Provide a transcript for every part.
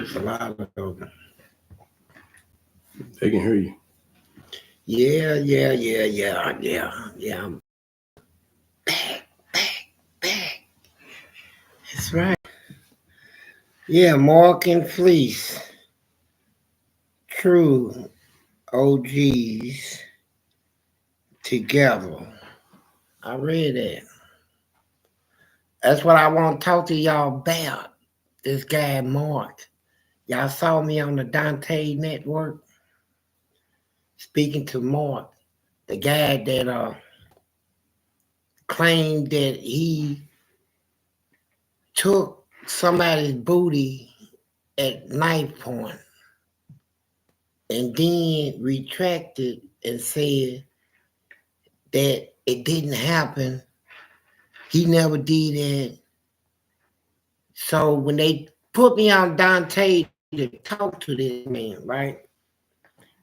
There's a lot of them. They can hear you. Yeah. I'm back. That's right. Yeah, Mark and Fleece. True OGs together. I read that. That's what I want to talk to y'all about. This guy Mark. Y'all saw me on the Donta network speaking to Mark, the guy that claimed that he took somebody's booty at knife point and then retracted and said that it didn't happen. He never did it. So when they put me on Donta to talk to this man, right?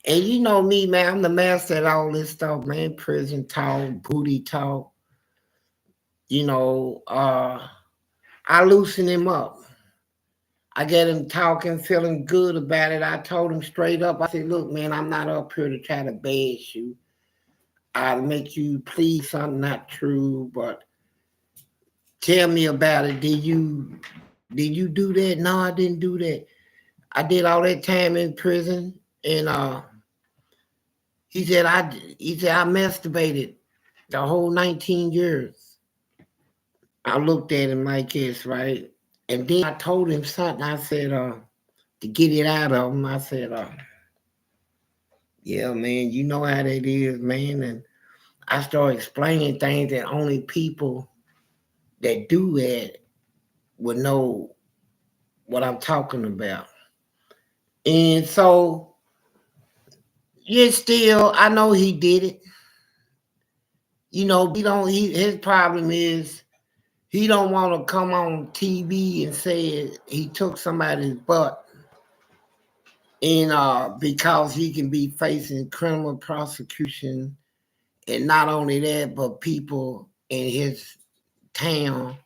And you know me, man, I'm the master at all this stuff, man. Prison talk, booty talk. You know, I loosen him up. I get him talking, feeling good about it. I told him straight up, I said, look, man, I'm not up here to try to bash you. I'll make you plead something not true, but tell me about it. Did you do that? No, I didn't do that. I did all that time in prison, and he said I masturbated the whole 19 years. I looked at him like this, right? And then I told him something. I said, to get it out of him, I said, yeah, man, you know how that is, man. And I started explaining things that only people that do that would know what I'm talking about. And so, yeah, still, I know he did it. You know, his problem is he don't want to come on TV and say he took somebody's butt, and because he can be facing criminal prosecution, and not only that, but people in his town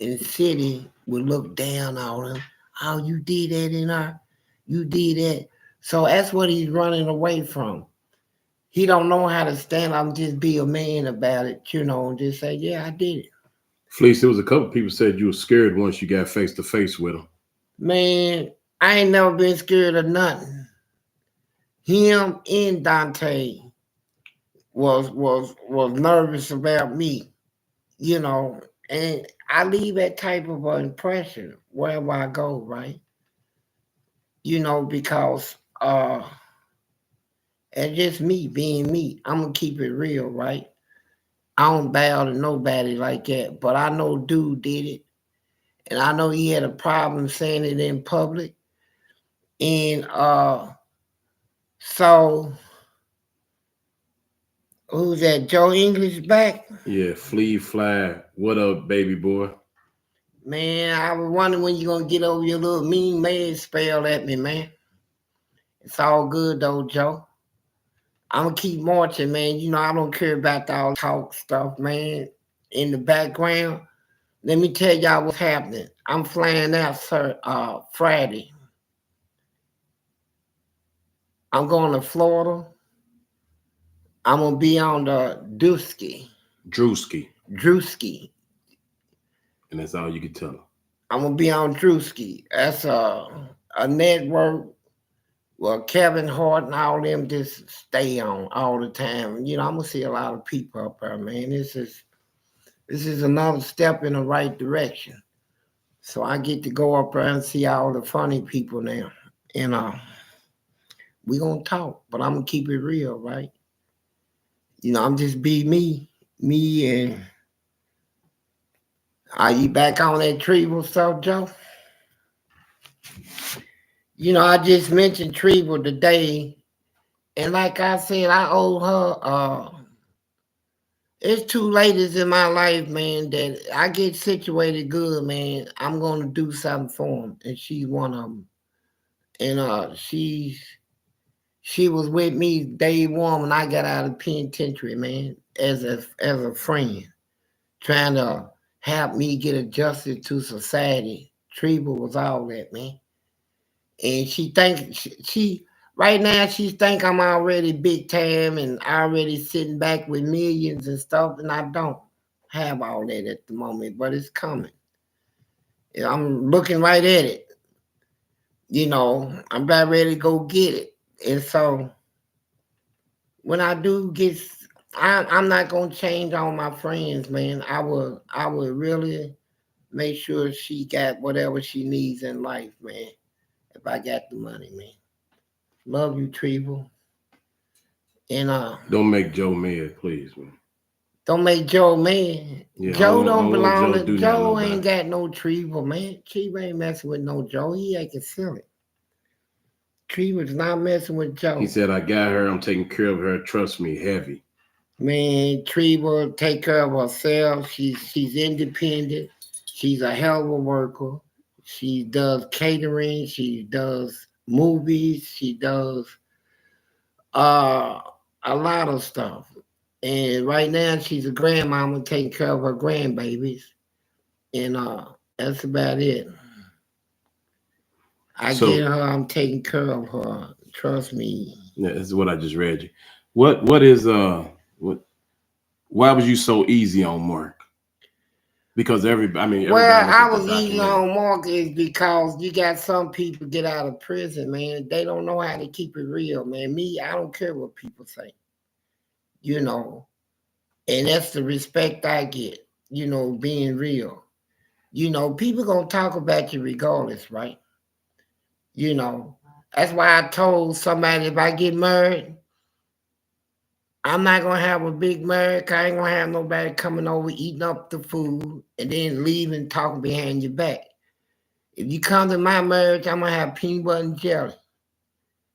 and city would look down on him. Oh, you did that in our, you did that. So that's what he's running away from. He don't know how to stand up and just be a man about it, you know, and just say, yeah, I did it. Fleece, there was a couple people said you were scared once you got face to face with them. Man, I ain't never been scared of nothing. Him and Donta was nervous about me, you know, and I leave that type of an impression wherever I go, right? You know, because it's just me being me. I'm gonna keep it real, right? I don't bow to nobody like that, but I know dude did it, and I know he had a problem saying it in public, and so who's that? Joe English back? Yeah, Flea Fly. What up, baby boy? Man, I was wondering when you gonna get over your little mean man spell at me, man. It's all good though, Joe. I'm gonna keep marching, man. You know I don't care about all talk stuff, man. In the background, let me tell y'all what's happening. I'm flying out, sir, Friday. I'm going to Florida. I'm gonna be on the Drewski. Drewski. And that's all you can tell them. I'm gonna be on Drewski. That's a network where Kevin Hart and all them just stay on all the time. You know, I'm gonna see a lot of people up there, man. This is another step in the right direction. So I get to go up there and see all the funny people now. And we gonna talk, but I'm gonna keep it real, right? You know, I'm just be me. Me and are you back on that Treble stuff, Joe? You know, I just mentioned Treble today, and like I said, I owe her it's two ladies in my life, man, that I get situated good, man. I'm gonna do something for them, and she's one of them. And she was with me day one when I got out of penitentiary, man, as a friend, trying to help me get adjusted to society. Treva was all that, man. And she think she right now she think I'm already big time and already sitting back with millions and stuff, and I don't have all that at the moment, but it's coming. I'm looking right at it. I'm about ready to go get it. And so when I do get, I'm not gonna change on my friends, man. I will really make sure she got whatever she needs in life, man. If I got the money, man. Love you, Treble. And Don't make Joe mad, please, man. don't make Joe mad. Yeah, Joe I don't don't want belong Joe to to do nothing Joe. about Ain't it. got no Treble, man. Treble ain't messing with no Joe. He ain't concealing. Treble's not messing with He Joe. said, I got her. I'm taking care of her. Trust me, heavy. Man, Treble take care of herself. She's independent. She's a hell of a worker. She does catering. She does movies. She does uh a lot of stuff. And right now she's a grandmama taking care of her grandbabies. And that's about it. I get So her, I'm taking care of her. Trust me. yeah, this is what I just read you. What is what why was you so easy on Mark? Because everybody Well, look I at the was easy documentary. on mortgage because you got some people get out of prison, man. They don't know how to keep it real, man. Me, I don't care what people say, you know. And that's the respect I get, being real. People gonna talk about you regardless, right? You know. That's why I told somebody if I get married, I'm not gonna have a big marriage. 'Cause I ain't gonna have nobody coming over eating up the food and then leaving talking behind your back. If you come to my marriage, I'm gonna have peanut butter and jelly.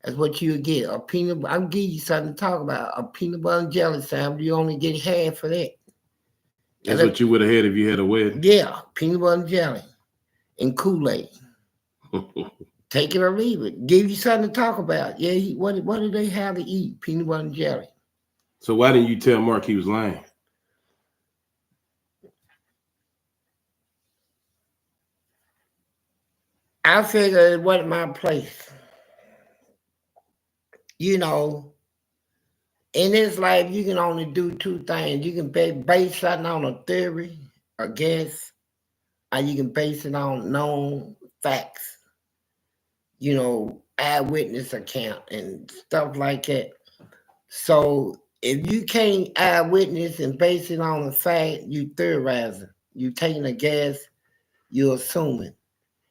That's what you get. A peanut. I'll give you something to talk about. A peanut butter and jelly sandwich. You only get half for that. And That's what you would have had if you had a wedding. yeah, peanut butter and jelly and Kool-Aid. Take it or leave it. Give you something to talk about. Yeah, what do they have to eat? Peanut butter and jelly. So why didn't you tell Mark he was lying? I figured it wasn't my place. You know, in this life, you can only do two things. You can base something on a theory, a guess, or you can base it on known facts. Eyewitness account and stuff like that. So if you can't eyewitness and base it on a fact, you theorizing. You taking a guess, you're assuming.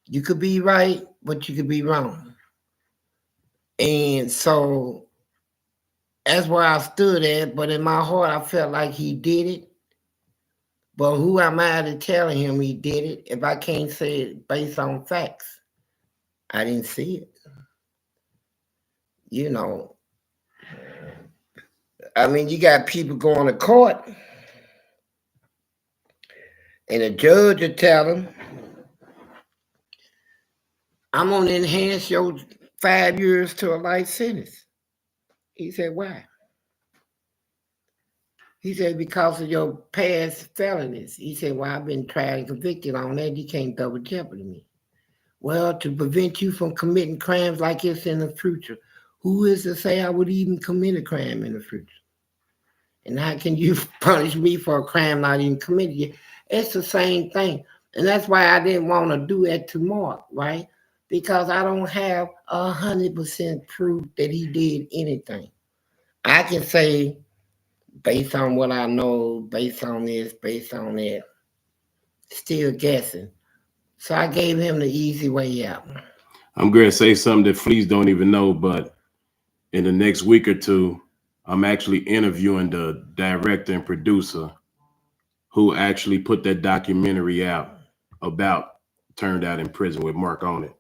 You could be right, but you could be wrong. And so that's where I stood at. But in my heart, I felt like he did it. But who am I to tell him he did it if I can't say it based on facts? I didn't see it. You know, you got people going to court, and the judge will tell them, I'm going to enhance your 5 years to a life sentence. He said, why? He said, because of your past felonies. He said, well, I've been tried and convicted on that. You can't double jeopardy me. Well, to prevent you from committing crimes like this in the future, who is to say I would even commit a crime in the future? And how can you punish me for a crime not even committed yet? It's the same thing. And that's why I didn't want to do that to Mark, right? Because I don't have 100% proof that he did anything. I can say, based on what I know, based on this, based on that, still guessing. So I gave him the easy way out. I'm going to say something that Fleece don't even know, but in the next week or two, I'm actually interviewing the director and producer who actually put that documentary out about Turned Out in Prison with Mark on it.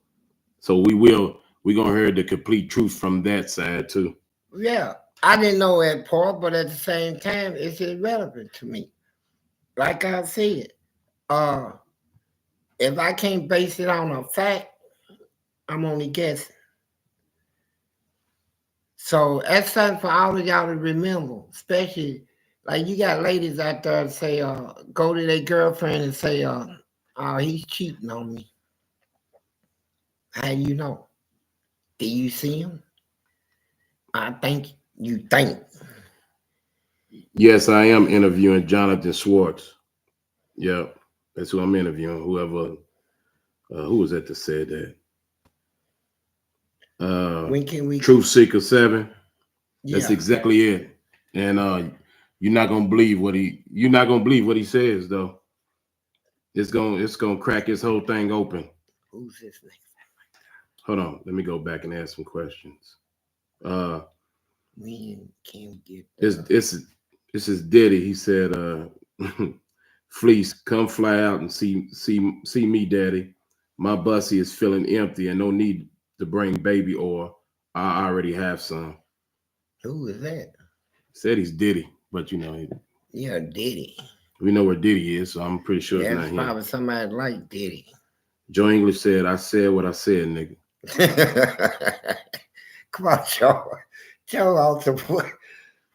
So we're gonna hear the complete truth from that side too. Yeah, I didn't know that part, but at the same time, it's irrelevant to me. Like I said, uh, if I can't base it on a fact, I'm only guessing. So that's something for all of y'all to remember, especially like you got ladies out there that say, go to their girlfriend and say, oh, he's cheating on me. How do you know? Do you see him? I think you think. Yes, I am interviewing Jonathan Schwartz. Yep, that's who I'm interviewing. Whoever, who was that said that? When can we? Truth Seeker 7. That's Yeah. exactly it. And you're not gonna believe what he says though. It's gonna crack his whole thing open. Who's this nigga? Hold on, let me go back and ask some questions. When can we get? This is Diddy. He said, Fleece, come fly out and see me, Daddy. My bussy is feeling empty and no need to bring baby oil. I already have some. Who is that? Said he's Diddy, but Yeah, Diddy. we know where Diddy is, so I'm pretty sure Yeah, it's not it's him. probably somebody like Diddy. Joe English said, I said what I said, nigga. Come on, Joe. Joe also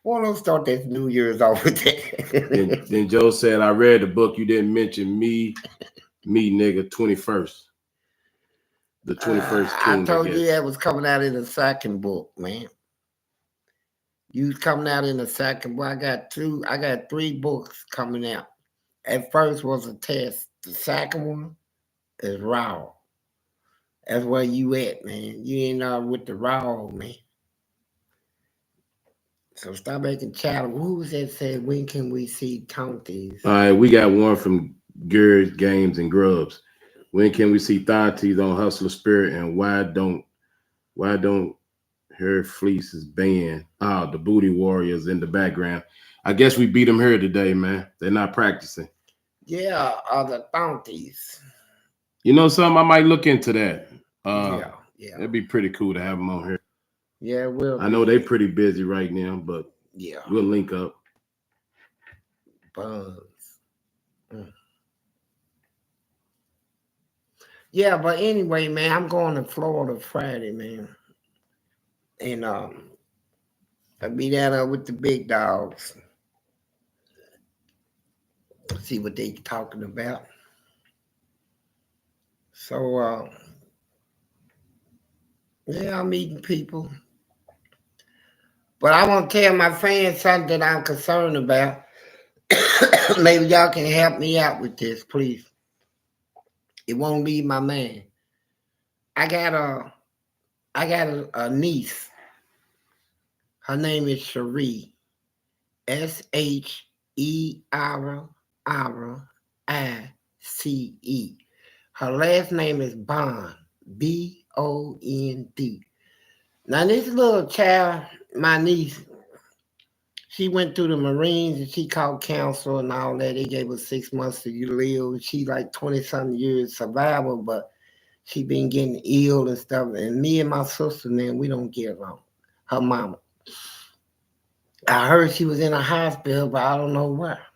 why don't start this New Year's off with that? Then Joe said, I read the book. You didn't mention me, nigga, 21st. The 21st I king, told I you guess. that was coming out in the second book, man. You was coming out in the second book. I got 3 books coming out. At first was a test. The second one is raw. That's where you at, man. You ain't with the raw, man. So stop making chatter. Who was that said, when can we see Tonties? All right, we got one from Gears, Games, and Grubs. When can we see Thonties on Hustler Spirit, and why don't her Fleece's band? Oh, the Booty Warriors in the background. I guess we beat them here today, man. They're not practicing. Yeah, the Tonties. You know something? I might look into that. Yeah. That'd be pretty cool to have them on here. Yeah, well, I know they're pretty busy right now, but yeah, we'll link up. Buns. Yeah, but anyway, man, I'm going to Florida Friday, man. And I'll be down with the big dogs. See what they talking about. So yeah, I'm meeting people. But I want to tell my fans something that I'm concerned about. Maybe y'all can help me out with this, please. It won't be my man. I got a niece. Her name is Cherie. Sherrice. Her last name is Bond. Bond. Now this little child, my niece, she went through the Marines and she called counsel and all that. They gave her 6 months to live. She like 20-something years survival, but she been getting ill and stuff. And me and my sister, man, we don't get along. Her mama. I heard she was in a hospital, but I don't know where.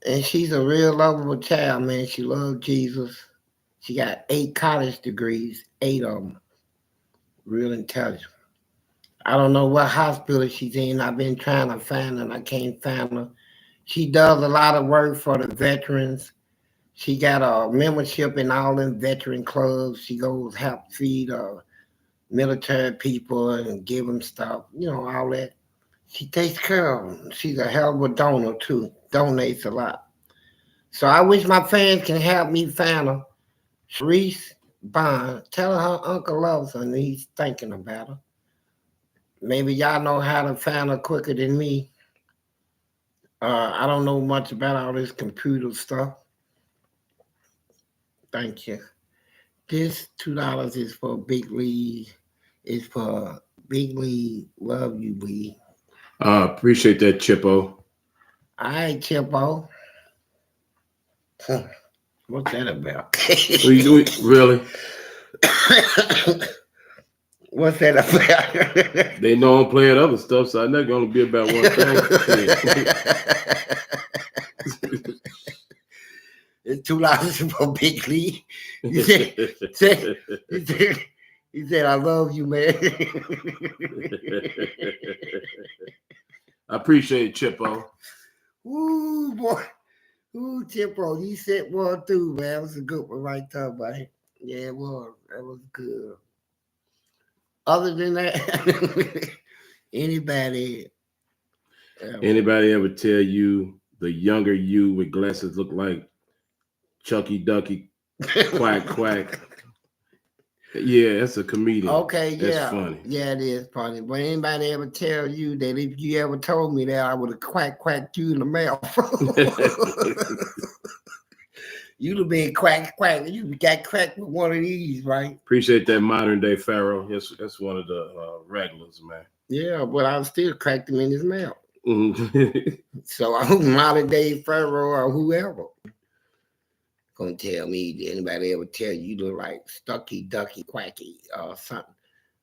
And she's a real lovable child, man. She loves Jesus. She got 8 college degrees, 8 of them. Real intelligent. I don't know what hospital she's in. I've been trying to find her, and I can't find her. She does a lot of work for the veterans. She got a membership in all them veteran clubs. She goes help feed military people and give them stuff, all that. She takes care of them. She's a hell of a donor, too. Donates a lot. So I wish my fans can help me find her. Sharice Bond. Tell her uncle loves her and he's thinking about her. Maybe y'all know how to find her quicker than me. I don't know much about all this computer stuff. Thank you. This $2 is for Big Lee. It's for Big Lee. Love you, Lee. Appreciate that, Chippo. All right, Chippo. What's that about? Really? What's that about? They know I'm playing other stuff, so I'm not going to be about one thing. It's $2 for Big Lee. He said, I love you, man. I appreciate it, Chippo. Ooh, boy. Ooh, Chippo. He said one through, man. That was a good one right there, buddy. Yeah, it was. That was good. Other than that, anybody Anybody ever tell you the younger you with glasses look like Chucky Ducky, quack quack? Yeah, that's a comedian. Okay, That's yeah. funny. Yeah, it is funny. But anybody ever tell you that if you ever told me that, I would have quacked you in the mouth? You'd have been quack. You got cracked with one of these, right? Appreciate that modern day Pharaoh. Yes, that's one of the regulars, man. Yeah, but I still cracked him in his mouth. Mhm. So I'm modern day Pharaoh or whoever. Gonna tell me, did anybody ever tell you look like Stucky Ducky Quacky or something?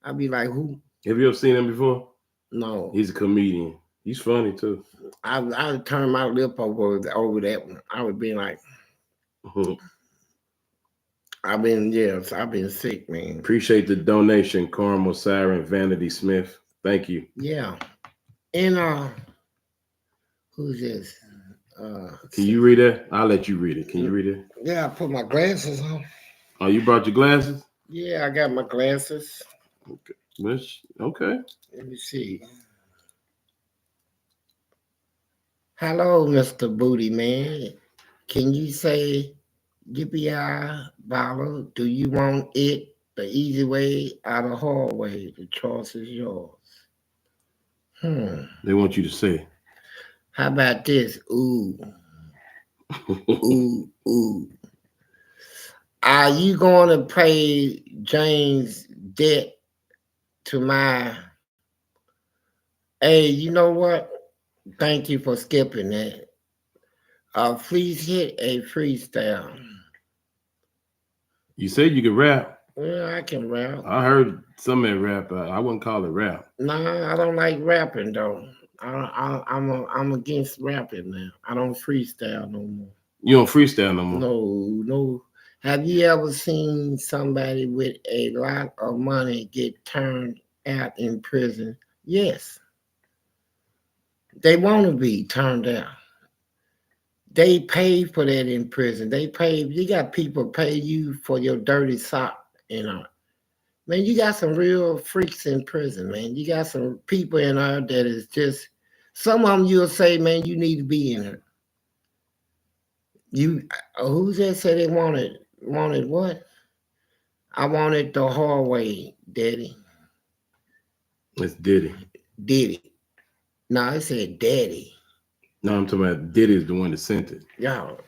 I'd be like, who? Have you ever seen him before? No. He's a comedian. He's funny too. I would turn my lip over that one. I would be like, Mhm. I've been sick, man. Appreciate the donation, Carmel Siren Vanity Smith. Thank you. Yeah. And who's this? Can you read that? I'll let you read it. Can you read it? Yeah, I put my glasses on. Oh, you brought your glasses? Yeah, I got my glasses. Okay. Let me see. Hello, Mr. Booty Man. Can you say yippee bottle? Do you want it the easy way or the hard way? The choice is yours. They want you to say. How about this? Ooh, ooh, ooh. Are you going to pay James' debt to my? Hey, you know what? Thank you for skipping that. Please hit a freestyle. You said you could rap. Yeah, I can rap. I heard some of that rap. I wouldn't call it rap. Nah, I don't like rapping though. I'm against rapping now. I don't freestyle no more. You don't freestyle no more. No. Have you ever seen somebody with a lot of money get turned out in prison? Yes. They want to be turned out. They pay for that in prison. You got people pay you for your dirty sock, Man, you got some real freaks in prison, man. You got some people in there that is just, some of them you'll say, man, you need to be in here. Who just said they wanted what? I wanted the hard way, Daddy. It's Diddy. Diddy. No, I said Daddy. No, I'm talking about Diddy is the one that sent it. Y'all.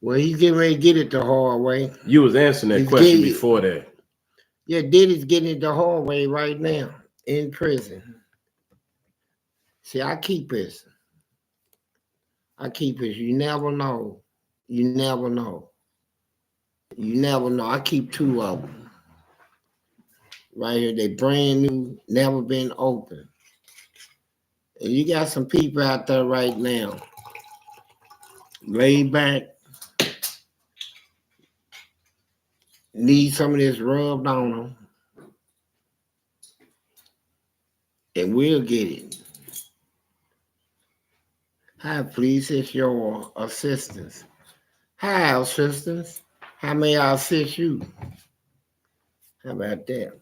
Well, he's getting ready to get it the hard way. You was answering that question before that. Yeah, Diddy's getting it the hard way right now in prison. See, I keep this. You never know. You never know. I keep two of them right here. They brand new, never been open. And you got some people out there right now, laid back, need some of this rubbed on them, and we'll get it. Hi, please, it's your assistance. Hi, assistance. How may I assist you? How about that?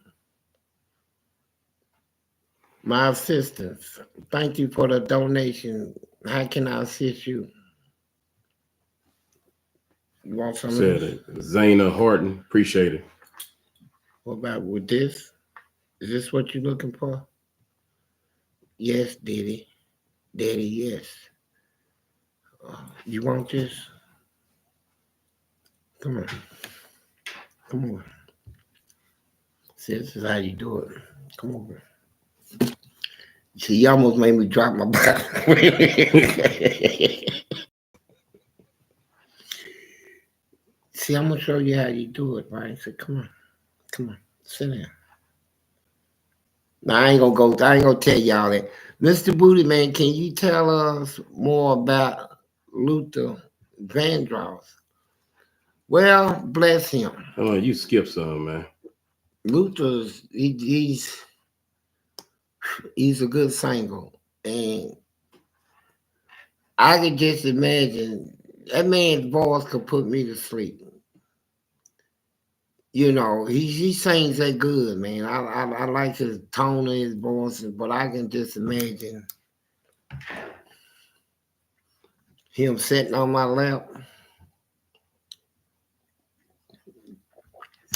My assistance. Thank you for the donation. How can I assist you? You want something? Said it. Zayna Horton. Appreciate it. What about with this? Is this what you're looking for? Yes, Daddy. Daddy, yes. You want this? Come on. See, this is how you do it. Come over. See, you almost made me drop my bottle. See, I'm gonna show you how you do it, right? So come on, sit down. Now I ain't gonna tell y'all that. Mr. Booty Man, can you tell us more about Luther Vandross? Well, bless him. Oh, you skipped some, man. Luther's he's a good singer, and I could just imagine that man's voice could put me to sleep. You know, he sings that good, man. I like his tone of his voice, but I can just imagine him sitting on my lap.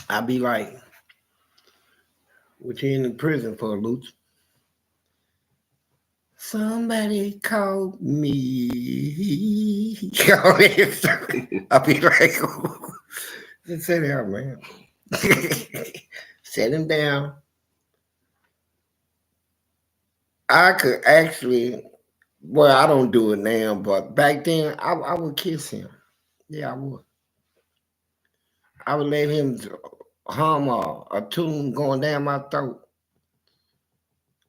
I'd be like, "What you in the prison for, Lutz?" Somebody called me. I'll be like, just sit down, man. Set him down. I could actually, well, I don't do it now, but back then I would kiss him. Yeah, I would. I would let him hum a tune going down my throat.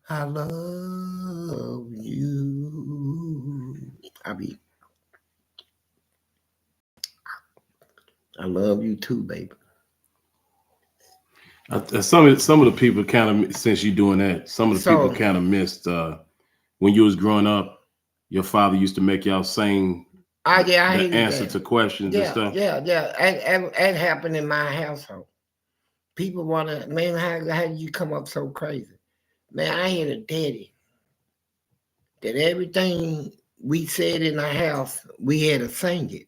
I love you. I be, I love you too, baby. Some of the people kind of, since you're doing that, some of the people So, kind of missed when you was growing up. Your father used to make y'all sing yeah, I the hated answer that. to questions and Yeah, stuff. yeah, yeah. That happened in my household. People want to, man, how did you come up so crazy? Man, I had a daddy that everything we said in the house, we had to sing it.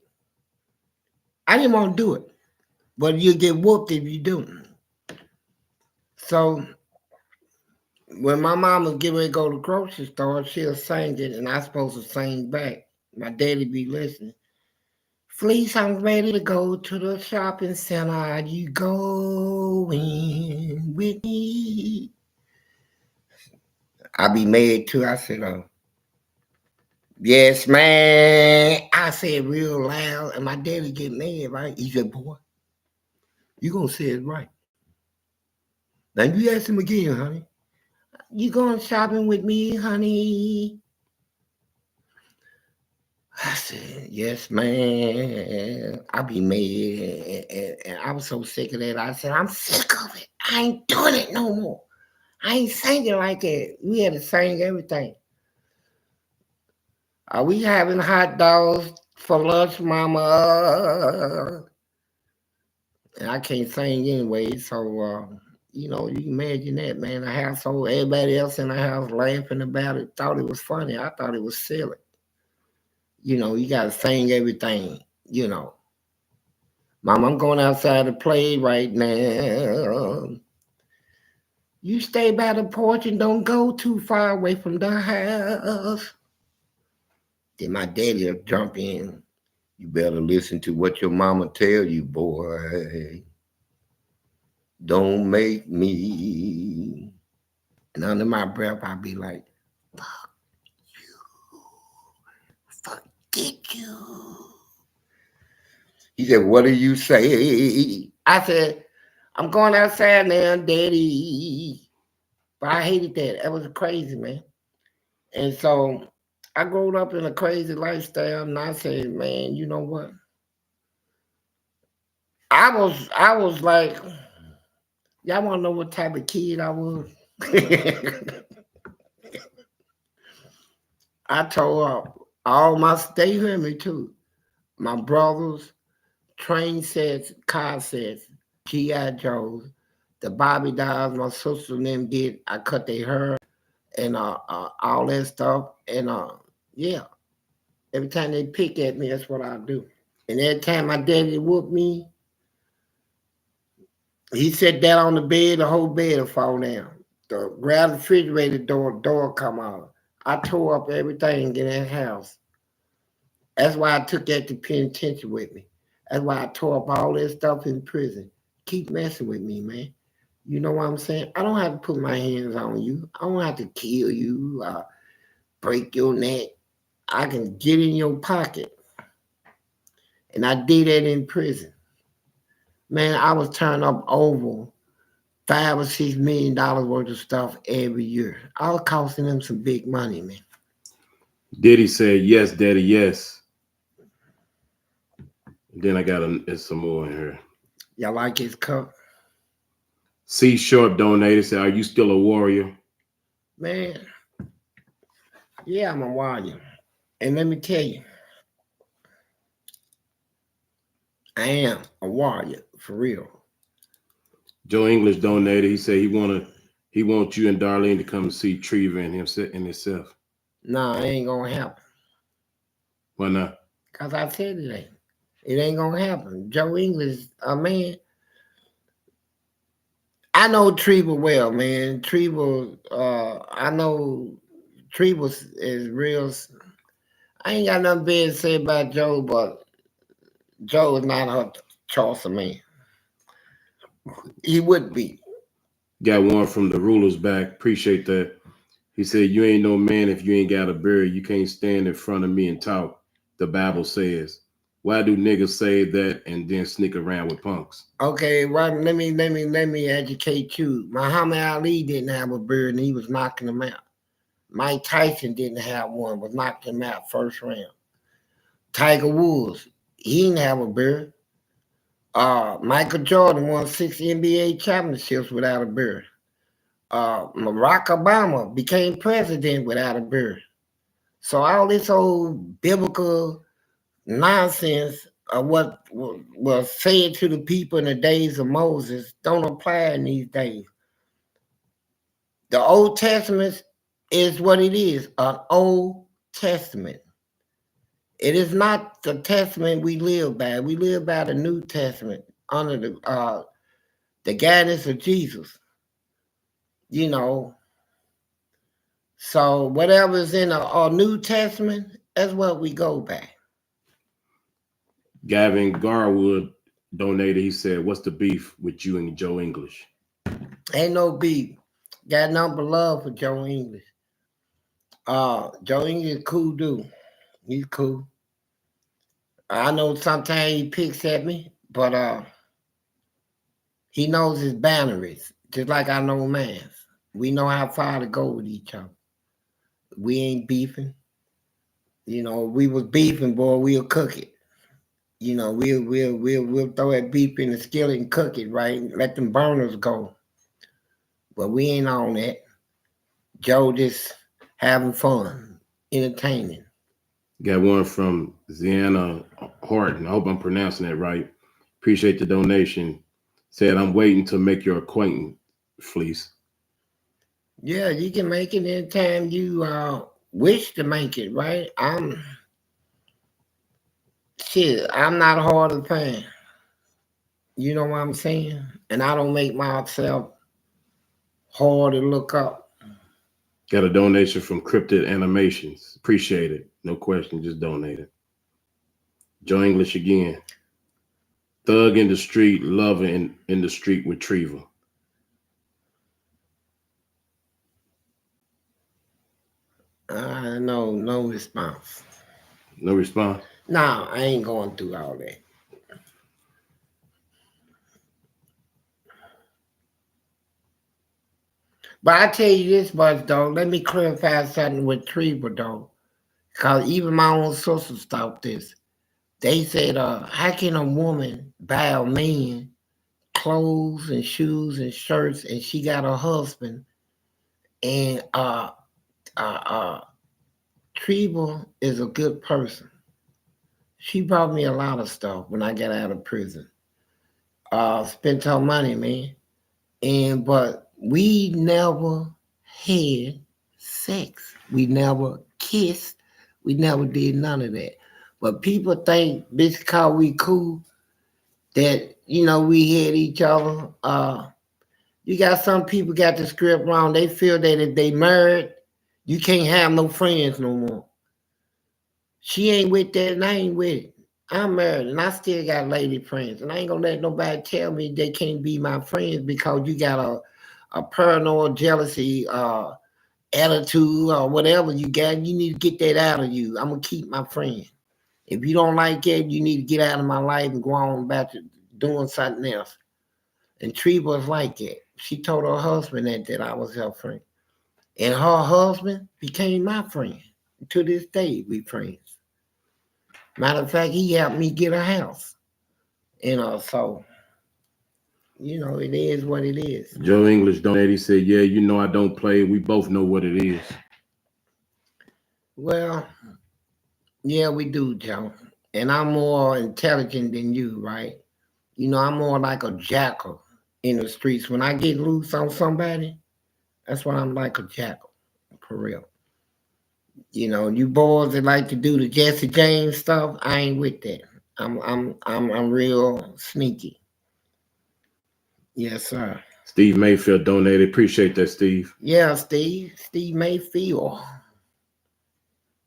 I didn't want to do it, but you get whooped if you do. So when my mom was getting ready to go to the grocery store, she'll sing it, and I supposed to sing back. My daddy be listening. Fleece, I'm ready to go to the shopping center. Are you going with me? I be mad too. I said, yes, man. I said real loud, and my daddy get mad, right? He said, boy, you gonna say it right. Now you ask him again, honey. You going shopping with me, honey? I said, yes, man. I be mad. And I was so sick of that. I said, I'm sick of it. I ain't doing it no more. I ain't singing like that. We had to sing everything. Are we having hot dogs for lunch, mama? And I can't sing anyway. So, you know, you can imagine that, man. The household, everybody else in the house laughing about it, thought it was funny. I thought it was silly. You know, you got to sing everything, you know. Mom, I'm going outside to play right now. You stay by the porch and don't go too far away from the house. Then my daddy will jump in. You better listen to what your mama tell you, boy. Don't make me. And under my breath, I'll be like, fuck you. Forget you. He said, what do you say? I said, I'm going outside now, daddy. But I hated that. That was crazy, man. And so I grew up in a crazy lifestyle, and I said, man, you know what? I was like, y'all want to know what type of kid I was? I told all my, they heard me too. My brothers, train sets, car sets, G.I. Joes, the Bobby dolls, my sister and them did. I cut their hair and all that stuff. And yeah, every time they pick at me, that's what I do. And every time my daddy whooped me, he sat down on the bed, the whole bed will fall down. The grab the refrigerator door come out. I tore up everything in that house. That's why I took that to penitentiary with me. That's why I tore up all that stuff in prison. Keep messing with me, man. You know what I'm saying? I don't have to put my hands on you. I don't have to kill you, break your neck. I can get in your pocket. And I did that in prison. Man, I was turning up over $5 or $6 million worth of stuff every year. I was costing them some big money, man. Diddy said, yes, daddy, yes. Then I got some more in here. Y'all like his cup? C Sharp donated, said, are you still a warrior? Man, yeah, I'm a warrior. And let me tell you, I am a warrior, for real. Joe English donated. He said he wants you and Darlene to come and see Treva and himself. Nah, it ain't gonna happen. Why not? Cause I said it ain't. It ain't gonna happen. Joe English, man. I know Treva well, man. Treva, I know Treva is real. I ain't got nothing bad to say about Joe, but Joe is not her choice of man. He would be. Got one from the rulers back. Appreciate that. He said, "You ain't no man if you ain't got a beard. You can't stand in front of me and talk." The Bible says. Why do niggas say that and then sneak around with punks? Okay, well, let me educate you. Muhammad Ali didn't have a beard and he was knocking him out. Mike Tyson didn't have one, was knocking him out first round. Tiger Woods, he didn't have a beard. Michael Jordan won 6 NBA championships without a beard. Barack Obama became president without a beard. So all this old biblical nonsense of what was said to the people in the days of Moses don't apply in these days. The Old Testament is what it is, an Old Testament. It is not the testament we live by. We live by the New Testament under the guidance of Jesus. You know, so whatever's in our New Testament, that's what we go by. Gavin Garwood donated. He said, "What's the beef with you and Joe English?" Ain't no beef. Got nothing but love for Joe English. Joe English is cool dude. He's cool. I know sometimes he picks at me, but he knows his boundaries, just like I know mine. We know how far to go with each other. We ain't beefing. You know, we was beefing, boy, we'll cook it. You know, we'll throw that beef in the skillet and cook it, right? Let them burners go. But we ain't on that. Joe just having fun, entertaining. Got one from Ziana Horton. I hope I'm pronouncing that right. Appreciate the donation. Said, "I'm waiting to make your acquaintance, Fleece." Yeah, you can make it anytime you wish to make it, right? I'm not hard to find. You know what I'm saying? And I don't make myself hard to look up. Got a donation from Cryptid Animations. Appreciate it. No question, just donate it. Joe English again. Thug in the street, lover in the street with Treva. No response. No response. Nah, I ain't going through all that. But I tell you this much, though. Let me clarify something with Treva, though. Because even my own sisters thought this. They said, how can a woman buy a man clothes and shoes and shirts and she got a husband and Treva is a good person. She bought me a lot of stuff when I got out of prison. Spent her money, man. But we never had sex. We never kissed. We never did none of that. But people think because we cool that we had each other. You got some people got the script wrong. They feel that if they married, you can't have no friends no more. She ain't with that, and I ain't with it. I'm married, and I still got lady friends, and I ain't gonna let nobody tell me they can't be my friends because you got a paranoid jealousy attitude or whatever you got. You need to get that out of you. I'm gonna keep my friend. If you don't like it, you need to get out of my life and go on about doing something else. And Tree was like that. She told her husband that I was her friend. And her husband became my friend. To this day, we friends. Matter of fact, he helped me get a house. So, it is what it is. Joe English donated. He said, "Yeah, I don't play. We both know what it is." Well, yeah, we do, Joe. And I'm more intelligent than you, right? I'm more like a jackal. in the streets. When I get loose on somebody, that's why I'm like a jackal, for real. You know, you boys that like to do the Jesse James stuff, I ain't with that. I'm real sneaky. Yes, sir. Steve Mayfield donated. Appreciate that, Steve. Yeah, Steve. Steve Mayfield.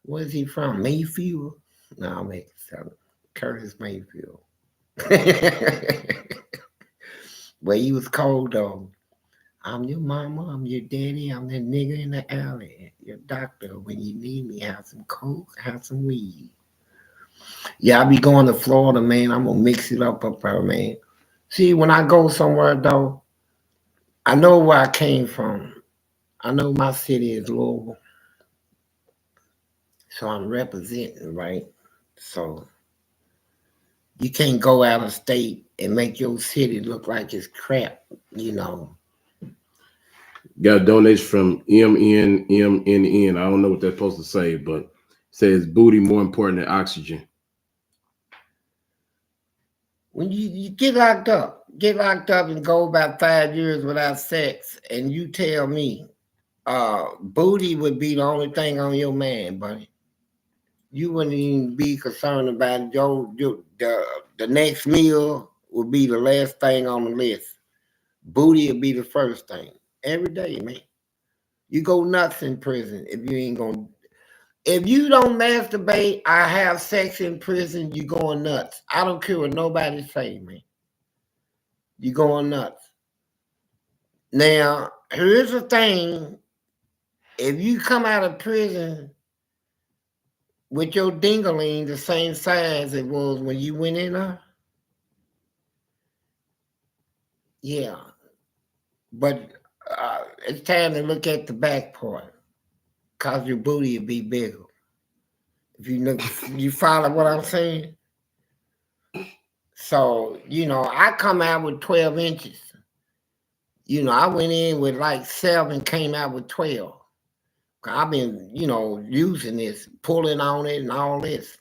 Where's he from? Mayfield? No, I'm making something. Curtis Mayfield. Well, he was cold though. I'm your mama, I'm your daddy, I'm that nigga in the alley. Your doctor, when you need me, have some coke, have some weed. Yeah, I be going to Florida, man. I'm gonna mix it up there, man. See, when I go somewhere though, I know where I came from. I know my city is Louisville, so I'm representing, right? So you can't go out of state and make your city look like it's crap, you know. Got a donation from MNMNN. I don't know what that's supposed to say, but it says booty more important than oxygen. When you get locked up and go about 5 years without sex, and you tell me booty would be the only thing on your man, buddy. You wouldn't even be concerned about the next meal would be the last thing on the list. Booty would be the first thing. Every day, man. You go nuts in prison if you don't masturbate or have sex in prison, you going nuts. I don't care what nobody say, man. You going nuts. Now, here's the thing. If you come out of prison with your dingaling the same size it was when you went in there, yeah. But it's time to look at the back part, cause your booty will be bigger. If you look, you follow what I'm saying. So I come out with 12 inches. I went in with like 7, came out with 12. I've been, using this, pulling on it and all this,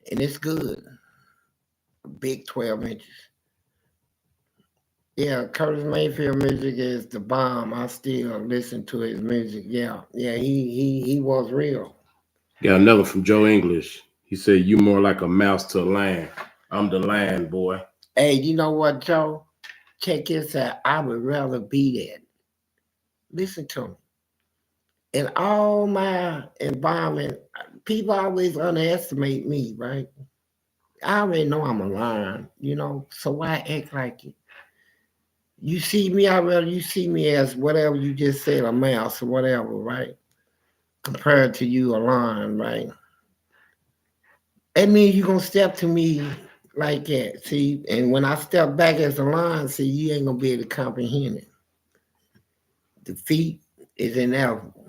and it's good. Big 12 inches. Yeah, Curtis Mayfield music is the bomb. I still listen to his music. Yeah, he was real. Got another from Joe English. He said, "You more like a mouse to a lion. I'm the lion, boy." Hey, you know what, Joe? Check this out. I would rather be that. Listen to me. In all my environment, people always underestimate me, right? I already know I'm a lion, so why act like it? You see me, you see me as whatever you just said, a mouse or whatever, right? Compared to you, a lion, right? That means you're going to step to me like that, see? And when I step back as a lion, see, you ain't going to be able to comprehend it. Defeat is inevitable.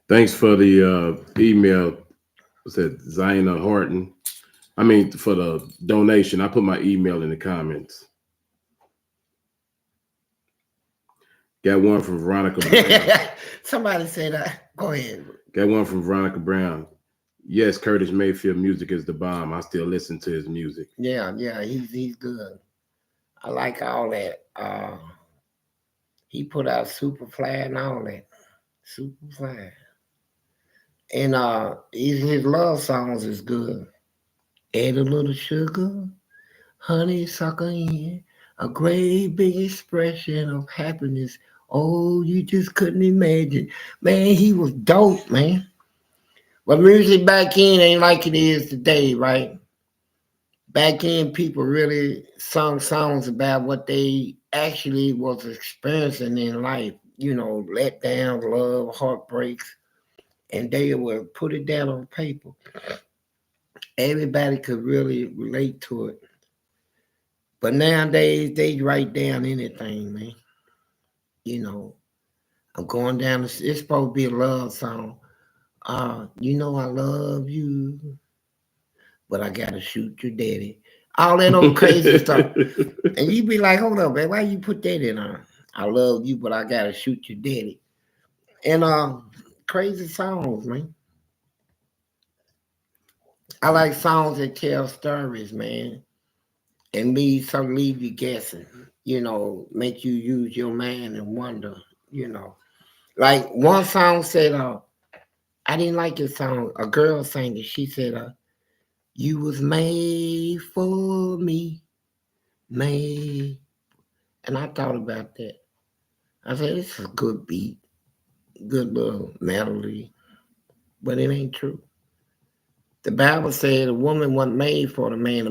Thanks for the email. Said Zaina Horton. I mean, for the donation. I put my email in the comments. Got one from Veronica Brown. Somebody said that. Go ahead. Got one from Veronica Brown. Yes, Curtis Mayfield music is the bomb. I still listen to his music. Yeah, he's good. I like all that. He put out Superfly and all that. Superfly. And his love songs is good. Add a little sugar, honey sucker in, a great big expression of happiness. Oh, you just couldn't imagine. Man, he was dope, man. But music back in ain't like it is today, right? Back in, people really sung songs about what they actually was experiencing in life. Letdowns, love, heartbreaks, and they would put it down on paper. Everybody could really relate to it. But nowadays, they write down anything, man. I'm going down. It's supposed to be a love song. I love you, but I gotta shoot your daddy. All that old crazy stuff. And you be like, hold up, man, why you put that in there? I love you, but I gotta shoot your daddy. And crazy songs, man. I like songs that tell stories, man. and leave you guessing, make you use your man and wonder, you know. Like one song said, I didn't like this song. A girl sang it. She said, you was made for me, made. And I thought about that. I said, this is a good beat, good little melody, but it ain't true. The Bible said a woman wasn't made for the man.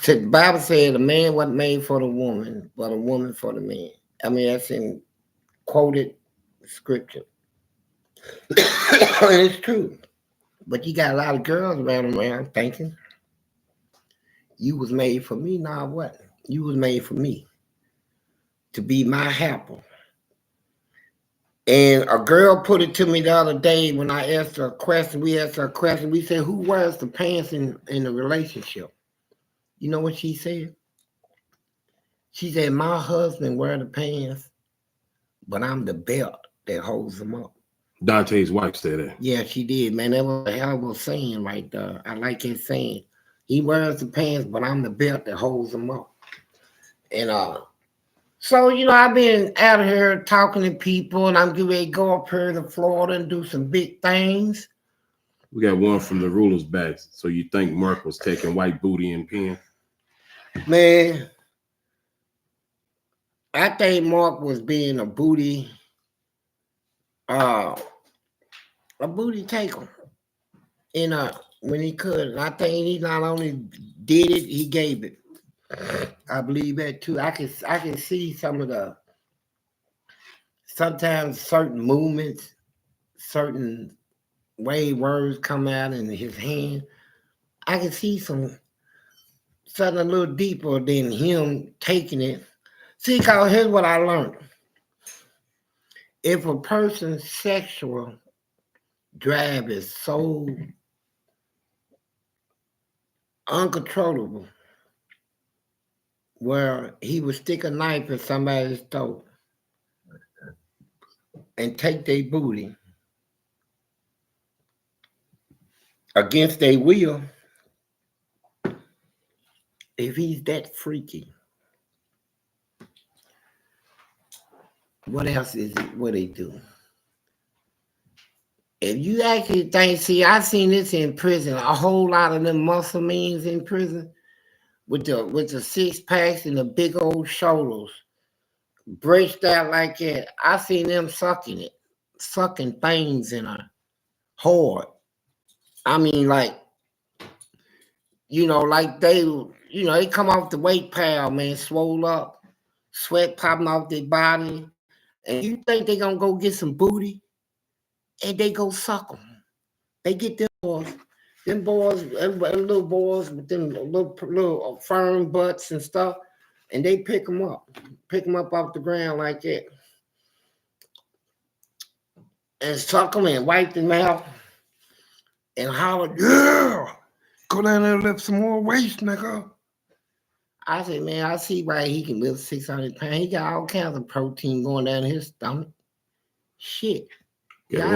The Bible said a man wasn't made for the woman, but a woman for the man. I mean, that's in quoted scripture. And it's true. But you got a lot of girls around thinking you was made for me. Nah, what? You was made for me to be my helper. And a girl put it to me the other day when I asked her a question. We asked her a question. We said, who wears the pants in the relationship? You know what she said? She said, my husband wear the pants, but I'm the belt that holds them up. Dante's wife said that. Yeah, she did, man. That was a hell of a saying right there. I like his saying. He wears the pants, but I'm the belt that holds them up. And so, I've been out here talking to people, and I'm getting ready to go up here to Florida and do some big things. We got one from the ruler's back. So you think Mark was taking white booty and pen? Man, I think Mark was being a booty taker. When he could. And I think he not only did it, he gave it. I believe that too. I can see some of the sometimes certain movements, certain way words come out in his hand. I can see something a little deeper than him taking it. See, cause here's what I learned. If a person's sexual drive is so uncontrollable, where he would stick a knife in somebody's throat and take their booty against their will, if he's that freaky, what else is it? What they do? If you actually think, see, I've seen this in prison. A whole lot of them muscle means in prison with the six packs and the big old shoulders, braced out like that. I seen them sucking things in a hard. I mean, like like they come off the weight pile, man, swole up, sweat popping off their body, and you think they gonna go get some booty, and they go suck them. They get them boys, little boys with them little firm butts and stuff, and they pick them up off the ground like that, and suck them and wipe them out, and holler, yeah, go down there and lift some more weights, nigga. I said, man, I see why he can lift 600 pounds. He got all kinds of protein going down his stomach. Shit. Yeah,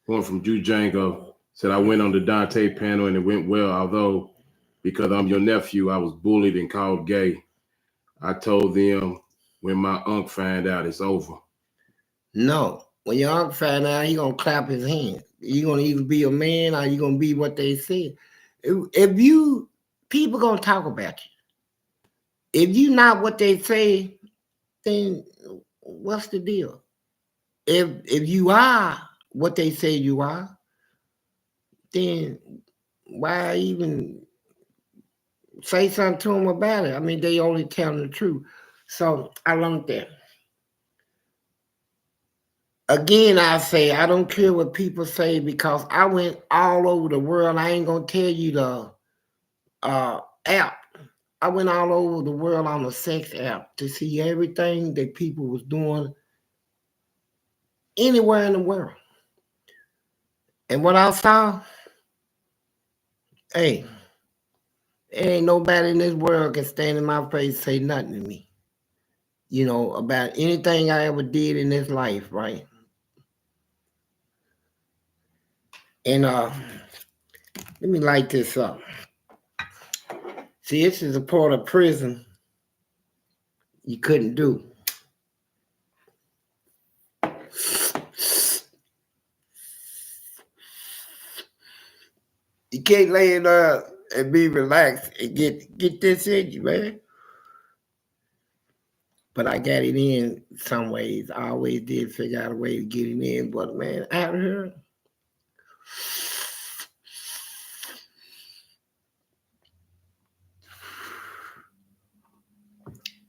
one from Drew Django said, I went on the Dante panel and it went well, although because I'm your nephew, I was bullied and called gay. I told them when my uncle find out, it's over. No. When your uncle find out, he gonna clap his hands. You gonna either be a man or you gonna be what they said. If people gonna talk about you. If you not what they say, then what's the deal? If you are what they say you are, then why even say something to them about it? I mean, they only telling the truth. So I learned that. Again, I say I don't care what people say because I went all over the world. I ain't gonna tell you the app. I went all over the world on a sex app to see everything that people was doing anywhere in the world. And what I saw, hey, there ain't nobody in this world can stand in my face and say nothing to me, about anything I ever did in this life, right? And let me light this up. See, this is a part of prison you couldn't do. You can't lay in there and be relaxed and get this in you, man. But I got it in some ways. I always did figure out a way to get it in. But man, out here,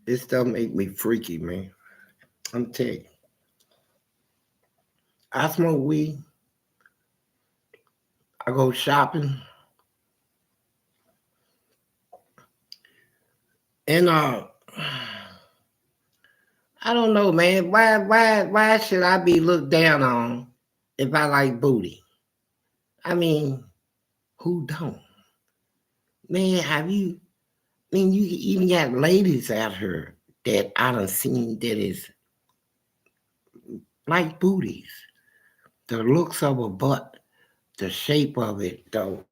this stuff make me freaky, man. I'm telling you. I smoke weed. I go shopping. And I don't know, man. Why should I be looked down on if I like booty? I mean, who don't? Man, you even got ladies out here that I done seen that is like booties. The looks of a butt, the shape of it, the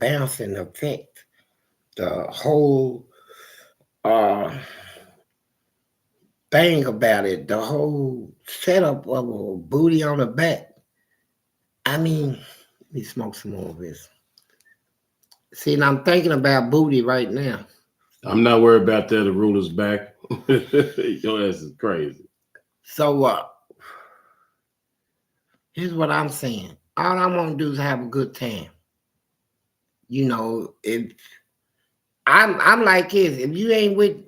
bouncing effect, the whole thing about it, the whole setup of a booty on the back. I mean, let me smoke some more of this. See, and I'm thinking about booty right now. I'm not worried about that. The ruler's back. Your ass is crazy. So here's what I'm saying. All I want to do is have a good time. You know, if I'm like this, if you ain't with,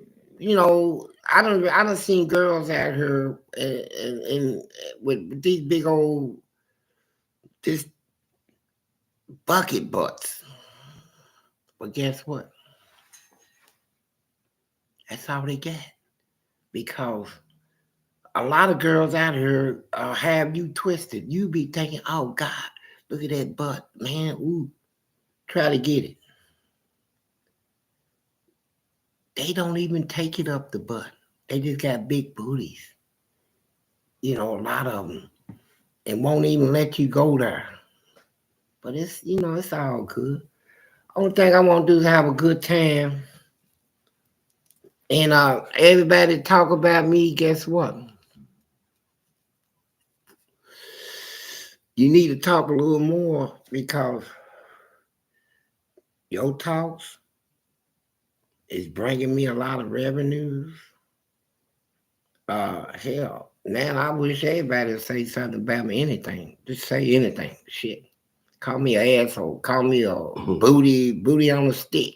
I don't seen girls out here and with these big old this bucket butts. But guess what? That's all they got. Because a lot of girls out here have you twisted. You be thinking, oh God, look at that butt, man. Ooh, try to get it. They don't even take it up the butt. They just got big booties. A lot of them. And won't even let you go there. But it's all good. Only thing I want to do is have a good time. And everybody talk about me, guess what? You need to talk a little more because your talks is bringing me a lot of revenues. Hell, man, I wish everybody would say something about me, anything. Just say anything. Shit. Call me an asshole. Call me a booty on a stick.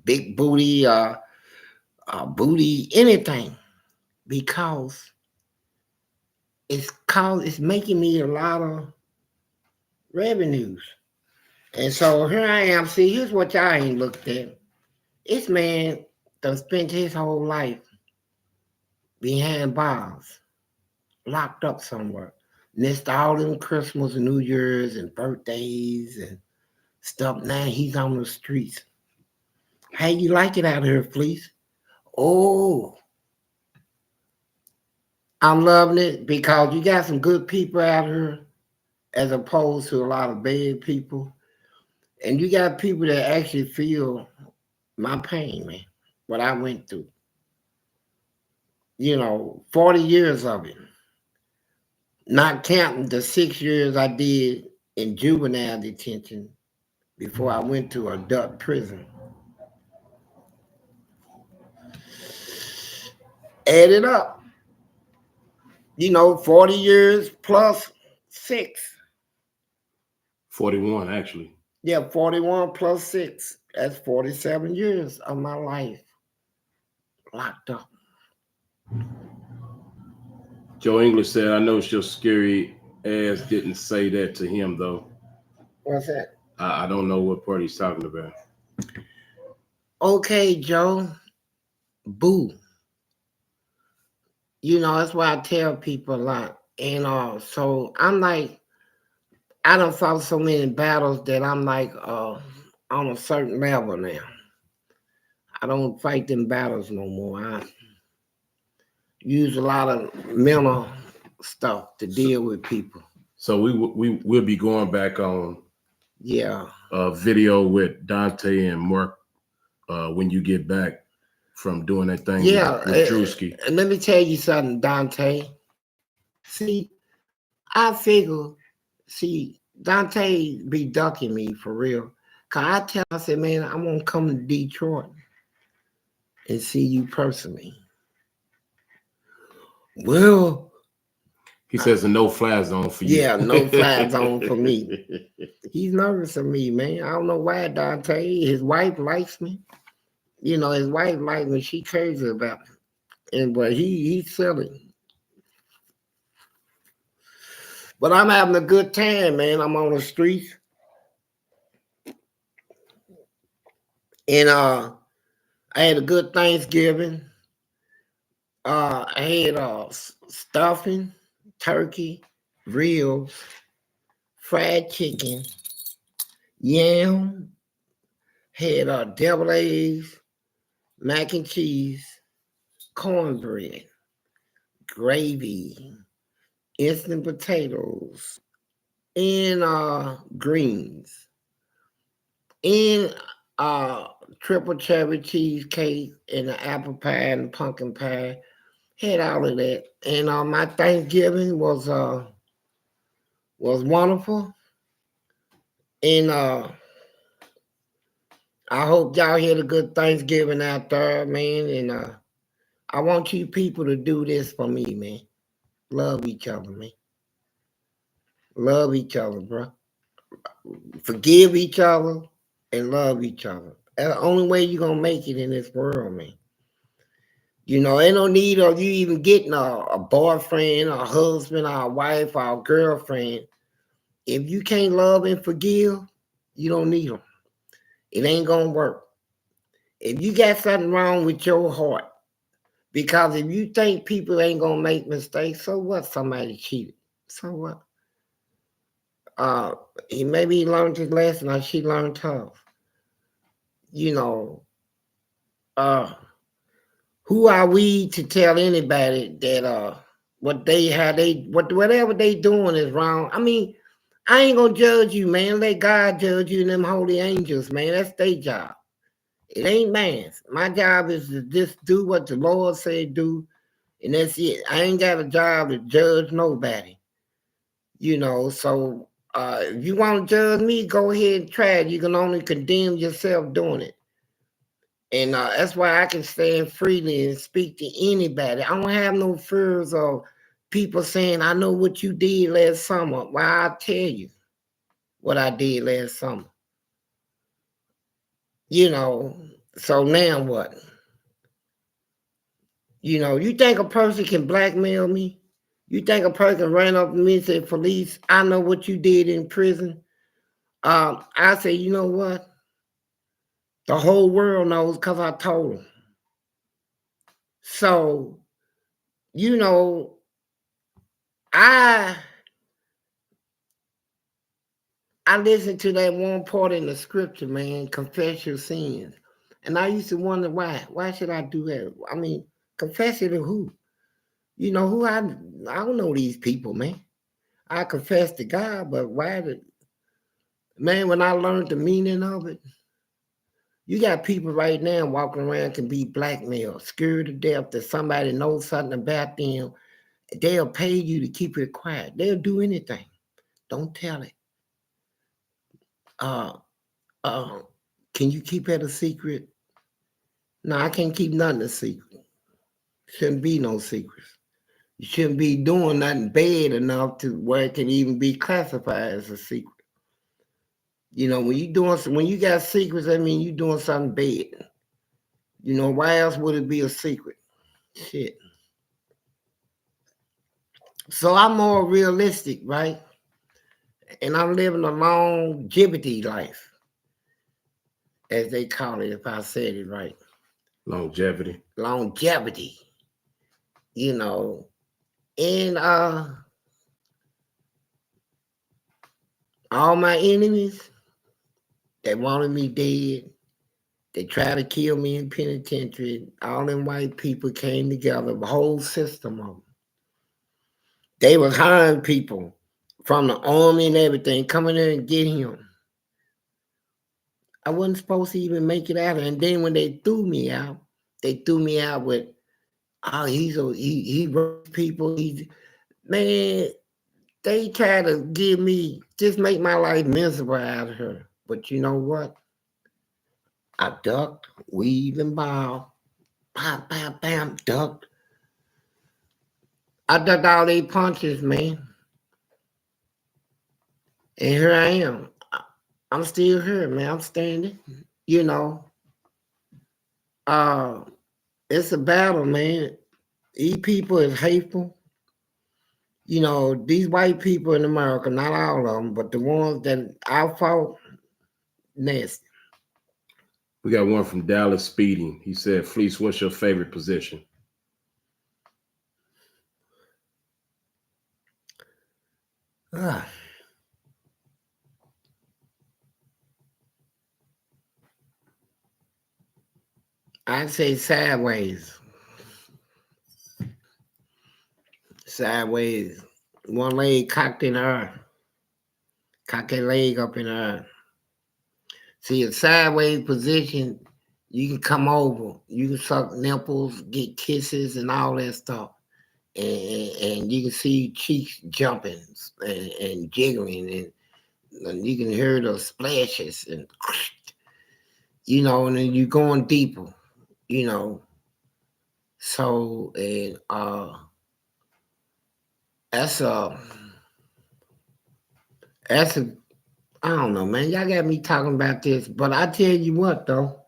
Big booty, booty, anything. Because it's making me a lot of revenues. And so here I am. See, here's what y'all ain't looked at. This man done spent his whole life behind bars, locked up somewhere. Missed all them Christmas and New Year's and birthdays and stuff. Now he's on the streets. How you like it out here, Fleece? Oh, I'm loving it because you got some good people out here as opposed to a lot of bad people. And you got people that actually feel my pain, man, what I went through. 40 years of it. Not counting the 6 years I did in juvenile detention before I went to adult prison. Add it up. 40 years plus 6. 41, actually. Yeah, 41 plus 6. That's 47 years of my life locked up. Joe English said, I know your scary ass didn't say that to him, though. What's that? I don't know what part he's talking about. Okay, Joe. Boo. That's why I tell people a lot. And so I'm like, I done fought so many battles that I'm like on a certain level now. I don't fight them battles no more. I use a lot of mental stuff to deal with people. So we'll be going back on a video with Donta and when you get back from doing that thing Yeah, with Drewski. and let me tell you something, Dante. See, I figure, see, Dante be ducking me for real. Cause I tell him, I said, man, I'm gonna come to Detroit and see you personally. Well, He says a no-fly zone for you. yeah, no fly zone for me. He's nervous of me, man. I don't know why, Dante. His wife likes me. You know, his wife likes me. She crazy about me. And but he's silly. But I'm having a good time, man. I'm on the streets. And I had a good Thanksgiving. I had stuffing, turkey, ribs, fried chicken, yam, had deviled eggs, mac and cheese, cornbread, gravy, instant potatoes, and greens, and uh triple cherry cheesecake, and the apple pie and pumpkin pie. Had all of that. And my Thanksgiving was wonderful. And I hope y'all had a good Thanksgiving out there, man. And I want you people to do this for me, man. Love each other, man. Love each other, bro. Forgive each other and love each other. That's the only way you're gonna make it in this world, man. You know, ain't no need of you even getting a boyfriend, a husband, or a wife, or a girlfriend. If you can't love and forgive, you don't need them. It ain't gonna work. If you got something wrong with your heart, because if you think people ain't gonna make mistakes, so what? Somebody cheated. So what? Uh, maybe he learned his lesson, or she learned tough. You know, uh, who are we to tell anybody that whatever they doing is wrong? I mean, I ain't gonna judge you, man. Let God judge you and them holy angels, man. That's their job. It ain't man's. My job is to just do what the Lord said do, and that's it. I ain't got a job to judge nobody. You know, so if you want to judge me, go ahead and try it. You can only condemn yourself doing it. And that's why I can stand freely and speak to anybody. I don't have no fears of people saying, I know what you did last summer. Why I tell you what I did last summer. You know, so now what? You know, you think a person can blackmail me? You think a person ran up to me and said, Police, I know what you did in prison? I say, you know what? The whole world knows because I told them. So, you know, I listened to that one part in the scripture, man, confess your sins. And I used to wonder why. Why should I do that? I mean, confess it to who? You know who I don't know these people, man. I confess to God, but why did man, when I learned the meaning of it, you got people right now walking around can be blackmailed, scared to death that somebody knows something about them. They'll pay you to keep it quiet. They'll do anything. Don't tell it. Uh, uh, can you keep it a secret? No, I can't keep nothing a secret. Shouldn't be no secrets. You shouldn't be doing nothing bad enough to where it can even be classified as a secret. You know, when you got secrets, that means you doing something bad. You know, why else would it be a secret? Shit. So I'm more realistic, right? And I'm living a longevity life, as they call it, if I said it right. Longevity. Longevity. You know. And all my enemies, they wanted me dead. They tried to kill me in penitentiary. All them white people came together, the whole system of them. They was hiring people from the army and everything, coming in and get him. I wasn't supposed to even make it out. And then when they threw me out with, oh, he raped people. Man, they try to give me, just make my life miserable out of her. But you know what? I ducked, weaved, and bowed. Bam, bam, bam, ducked. I ducked all they punches, man. And here I am. I'm still here, man. I'm standing. You know, uh, it's a battle, man. These people is hateful. You know, these white people in America, not all of them, but the ones that I fought, nasty. We got one from Dallas Speeding. He said, Fleece, what's your favorite position? Ah. I'd say sideways. Sideways. One leg cocked in the air. Cock that leg up in the air. See, a sideways position, you can come over. You can suck nipples, get kisses, and all that stuff. And you can see cheeks jumping and jiggling, and you can hear the splashes, and you know, and then you're going deeper, you know. So, and that's a that's a I don't know, man. Y'all got me talking about this, but I tell you what, though.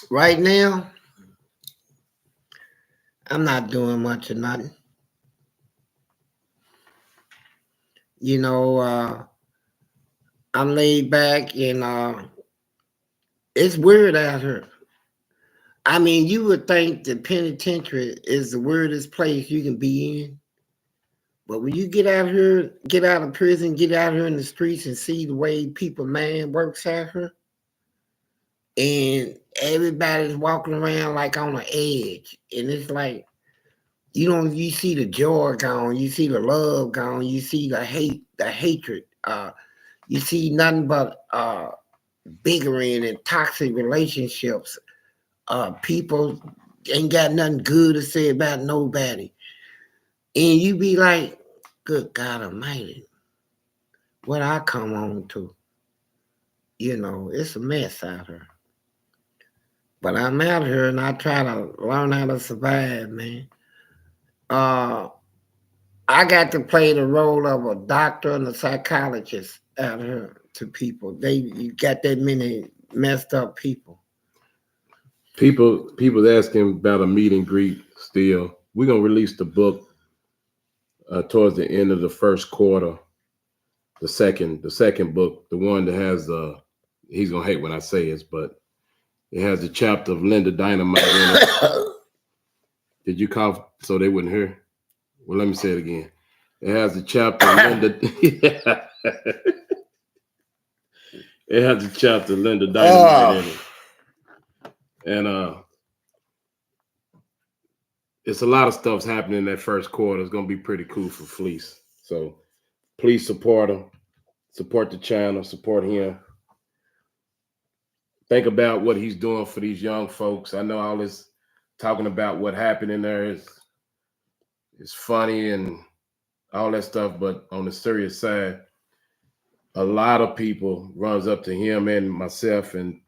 Right now, I'm not doing much of nothing. You know, I'm laid back, and it's weird out here. I mean, you would think the penitentiary is the weirdest place you can be in. But when you get out here, get out of prison, get out here in the streets and see the way people, man, works out here, and everybody's walking around like on an edge. And it's like, you see the joy gone, you see the love gone, you see the hatred. You see nothing but bickering and toxic relationships. People ain't got nothing good to say about nobody. And you be like, good God Almighty, what I come on to. You know, it's a mess out here. But I'm out here and I try to learn how to survive, man. Uh, I got to play the role of a doctor and a psychologist out here to people. You got that many messed up people. People asking about a meet and greet still. We're gonna release the book towards the end of the first quarter. The second book, the one that has he's gonna hate when I say this, but it has a chapter of Linda Dynamite in it. Did you cough so they wouldn't hear? Well, let me say it again. It has a chapter of Linda. It has a chapter of Linda Dynamite in it. And it's a lot of stuff's happening in that first quarter. It's gonna be pretty cool for Fleece. So please support him, support the channel, support him. Think about what he's doing for these young folks. I know all this talking about what happened in there is funny and all that stuff, but on the serious side, a lot of people runs up to him and myself, and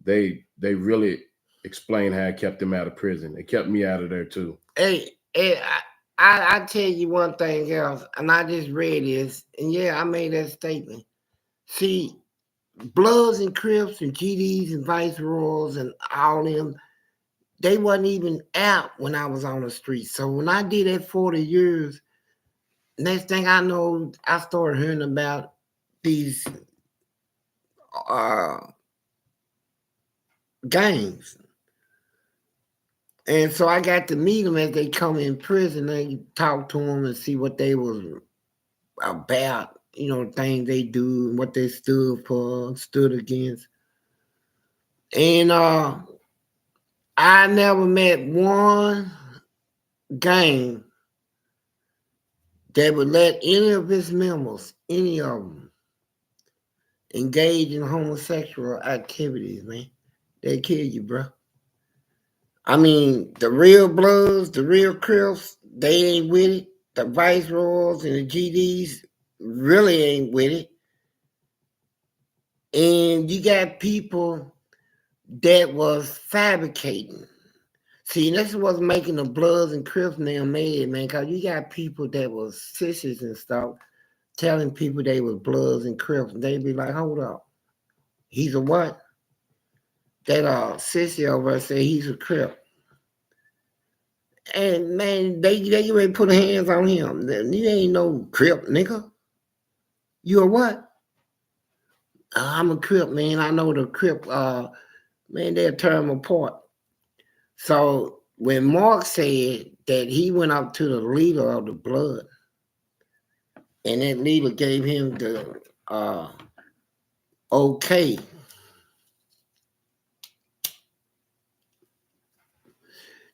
they really explain how it kept them out of prison. It kept me out of there too. Hey, I tell you one thing else, and I just read this, and yeah, I made that statement. See, Bloods and Crips and GDs and Vice Royals and all them, they wasn't even out when I was on the street. So when I did that 40 years, next thing I know, I started hearing about these gangs. And so I got to meet them as they come in prison and talk to them and see what they was about, you know, things they do and what they stood for, stood against. And I never met one gang that would let any of his members, any of them, engage in homosexual activities, man, they kill you, bro. I mean, the real Bloods, the real Crips, they ain't with it. The Viceroys and the GDs really ain't with it. And you got people that was fabricating. See, this was making the Bloods and Crips now mad, man, because you got people that was sissies and stuff telling people they was Bloods and Crips. And they'd be like, hold up. He's a what? That sissy over there say he's a Crip. And man, they ready to put hands on him. You ain't no Crip, nigga. You a what? I'm a Crip, man. I know the Crip, man, they'll tear him apart. So when Mark said that he went up to the leader of the Blood, and that leader gave him the okay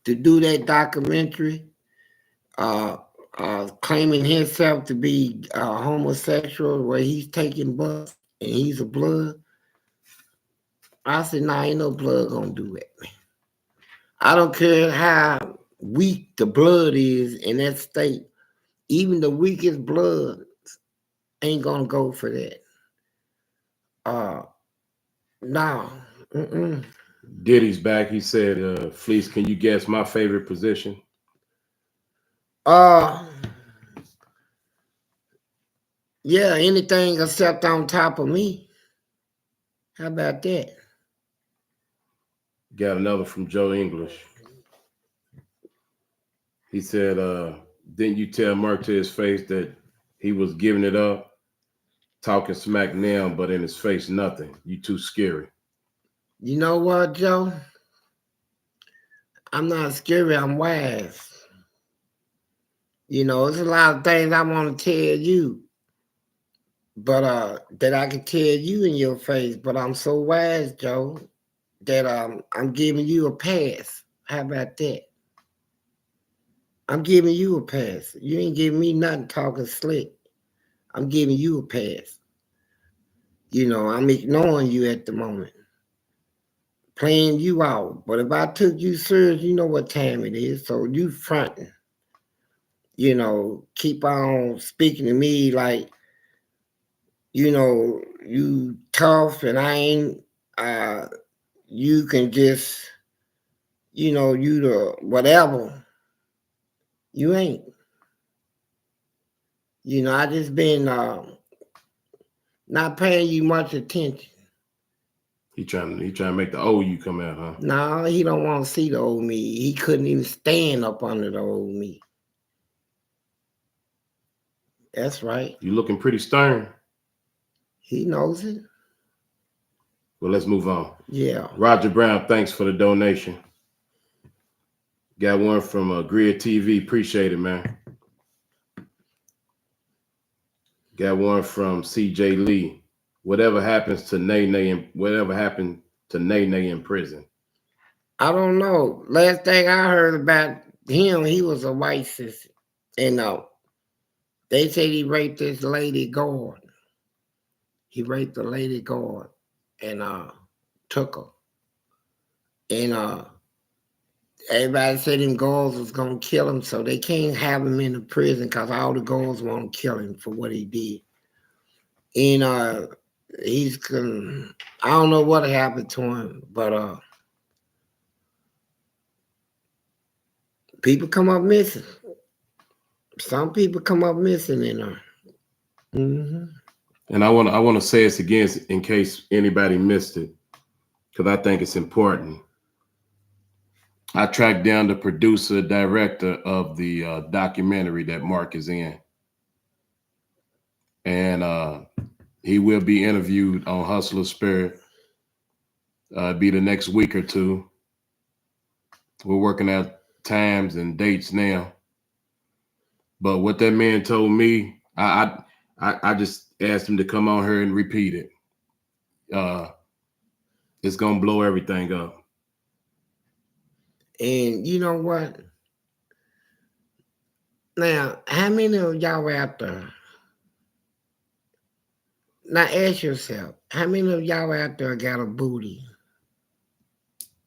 to do that documentary, claiming himself to be homosexual, where he's taking bus and he's a Blood. I said, nah, ain't no Blood gonna do that, man. I don't care how weak the Blood is in that state. Even the weakest Blood ain't gonna go for that. No. Mm-mm. Diddy's back. He said, Fleece, can you guess my favorite position? Yeah, anything except on top of me. How about that? Got another from Joe English. He said, didn't you tell Mark to his face that he was giving it up, talking smack now, but in his face, nothing. You too scary. You know what, Joe? I'm not scary, I'm wise. You know, there's a lot of things I want to tell you, but that I can tell you in your face, but I'm so wise, Joe, that I'm giving you a pass. How about that? I'm giving you a pass. You ain't giving me nothing talking slick. I'm giving you a pass. You know, I'm ignoring you at the moment, playing you out. But if I took you serious, you know what time it is. So you fronting, you know, keep on speaking to me like, you know, you tough and I ain't, you can just, you know, you the whatever. You ain't. You know, I just been not paying you much attention. He trying to make the old you come out, huh? No, he don't want to see the old me. He couldn't even stand up under the old me. That's right. You looking pretty stern. He knows it. Well, let's move on. Yeah. Roger Brown, thanks for the donation. Got one from Grid TV. Appreciate it, man. Got one from CJ Lee. Whatever happens to Nene in prison? I don't know. Last thing I heard about him, he was a white sissy. And they said he raped this lady guard. He raped the lady guard and took her. And everybody said them guards was gonna kill him, so they can't have him in the prison because all the guards want to kill him for what he did. And I don't know what happened to him, but people come up missing. Some people come up missing in there. Mm-hmm. And I want to say this again in case anybody missed it, because I think it's important. I tracked down the producer, director of the documentary that Mark is in. And he will be interviewed on Hustler Spirit. Be the next week or two. We're working out times and dates now. But what that man told me, I just asked him to come on here and repeat it. It's gonna blow everything up. And you know what? Now, how many of y'all out there Now ask yourself, how many of y'all out there got a booty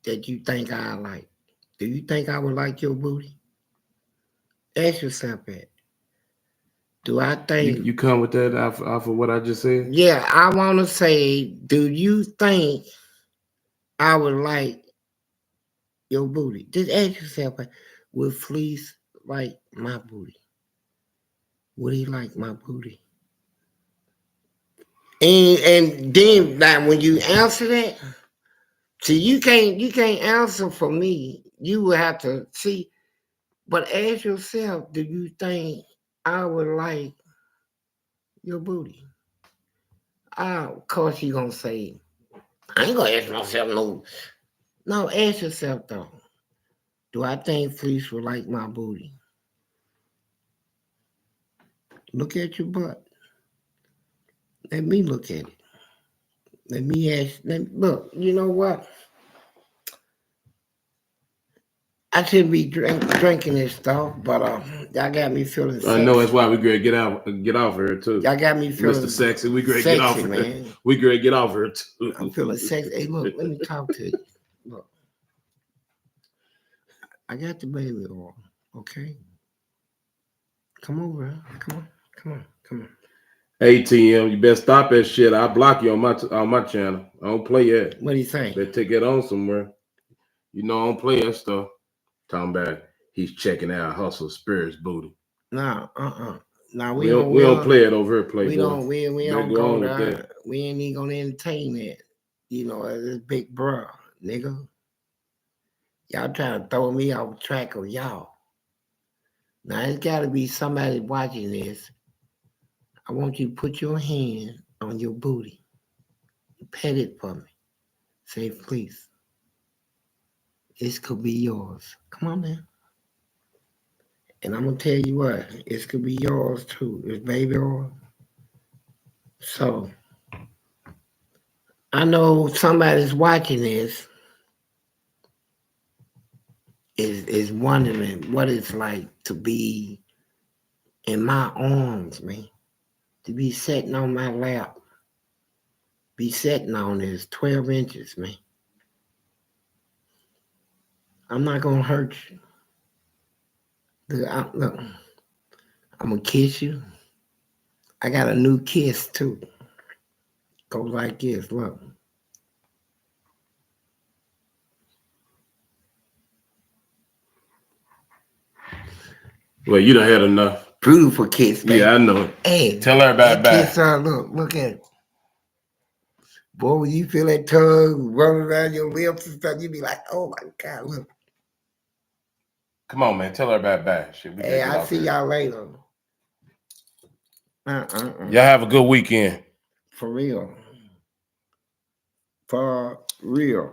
that you think I like? Do you think I would like your booty? Ask yourself that. Do I think? You come with that off of what I just said? Yeah, I want to say, do you think I would like your booty? Just ask yourself, would Fleece like my booty? Would he like my booty? And then like when you answer that, see you can't answer for me. You will have to see, but ask yourself, do you think I would like your booty? Of course you gonna say, I ain't gonna ask myself no. No, ask yourself though. Do I think Fleece would like my booty? Look at your butt. Let me look at it. Let me ask. Look, you know what? I shouldn't be drinking this stuff, but y'all got me feeling sexy. I know that's why we great get off here too. Y'all got me feeling Mr. Sexy. We great sexy, get off here. Man. We great get off here too. I'm feeling sexy. Hey, look, let me talk to you. Look, I got the baby oil. Okay, come over. Huh? Come on. ATM, you better stop that shit. I'll block you on my channel. I don't play that. What do you think? Better take it on somewhere. You know I don't play that stuff. Talking about he's checking out Hustle Spirits booty. No, Now we don't play it over here, Playboy. We don't go there. We ain't even gonna entertain it. You know, this big bro, nigga. Y'all trying to throw me off track of y'all. Now it's gotta be somebody watching this. I want you to put your hand on your booty. Pet it for me. Say, please. This could be yours. Come on, man. And I'm gonna tell you what, it could be yours too. It's baby oil. So I know somebody's watching this is wondering what it's like to be in my arms, man. To be sitting on my lap. Be sitting on this 12 inches, man. I'm not gonna hurt you. Look, I'm gonna kiss you. I got a new kiss too. Go like this, look. Well, you done had enough. Beautiful kiss, man. Yeah, I know. Hey, tell her about that. Kiss her, look at it. Boy, when you feel that tongue running around your lips and stuff, you be like, oh my God, look. Come on, man. Tell her about that. Hey, I'll see y'all later. Y'all have a good weekend. For real. For real.